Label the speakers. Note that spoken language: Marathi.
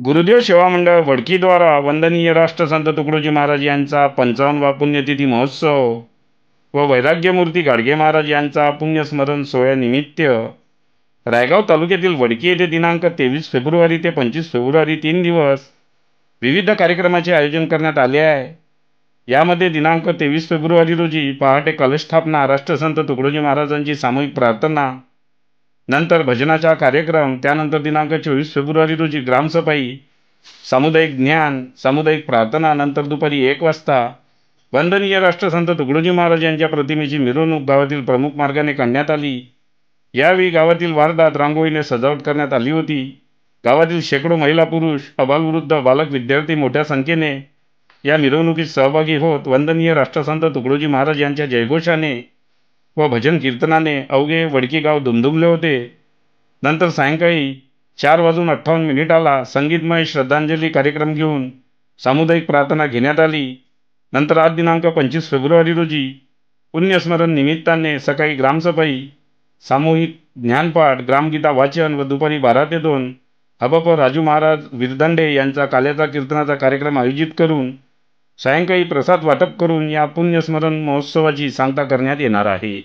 Speaker 1: गुरुदेव सेवा मंडळ वडकीद्वारा वंदनीय राष्ट्रसंत तुकडोजी महाराज यांचा 55वा पुण्यतिथी महोत्सव व वैराग्यमूर्ती गाडगे महाराज यांचा पुण्यस्मरण सोहळ्यानिमित्त रायगाव तालुक्यातील वडकी येथे दिनांक 23 फेब्रुवारी ते 25 फेब्रुवारी 3 दिवस विविध कार्यक्रमाचे आयोजन करण्यात आले आहे। यामध्ये दिनांक 23 फेब्रुवारी रोजी पहाटे कलशस्थापना, राष्ट्रसंत तुकडोजी महाराजांची सामूहिक प्रार्थना, नंतर भजनाचा कार्यक्रम, त्यानंतर दिनांक 24 फेब्रुवारी रोजी ग्रामसफाई, सामुदायिक ज्ञान, सामुदायिक प्रार्थना, नंतर दुपारी 1 वाजता वंदनीय राष्ट्रसंत तुकडोजी महाराज यांच्या प्रतिमेची मिरवणूक गावातील प्रमुख मार्गाने काढण्यात आली। यावेळी गावातील वार्डात रांगोळीने सजावट करण्यात आली होती। गावातील शेकडो महिला, पुरुष, अबालवृद्ध, बालक, विद्यार्थी मोठ्या संख्येने या मिरवणुकीत सहभागी होत वंदनीय राष्ट्रसंत तुकडोजी महाराज यांच्या जयघोषाने व भजन कीर्तनाने अवघे वडकी गाव दुमदुमले होते। नंतर सायंकाळी 4:58 संगीतमय श्रद्धांजली कार्यक्रम घेऊन सामुदायिक प्रार्थना घेण्यात आली। नंतर आज दिनांक 25 फेब्रुवारी रोजी पुण्यस्मरण निमित्ताने सकाळी ग्रामसफाई, सामूहिक ज्ञानपाठ, ग्रामगीता वाचन व दुपारी 12 ते 2 हबप राजू महाराज विरदंडे यांचा काल्याचा कीर्तनाचा कार्यक्रम आयोजित करून सायंकाळी प्रसाद वाटप करून या पुण्यस्मरण महोत्सवाची सांगता करण्यात येणार आहे।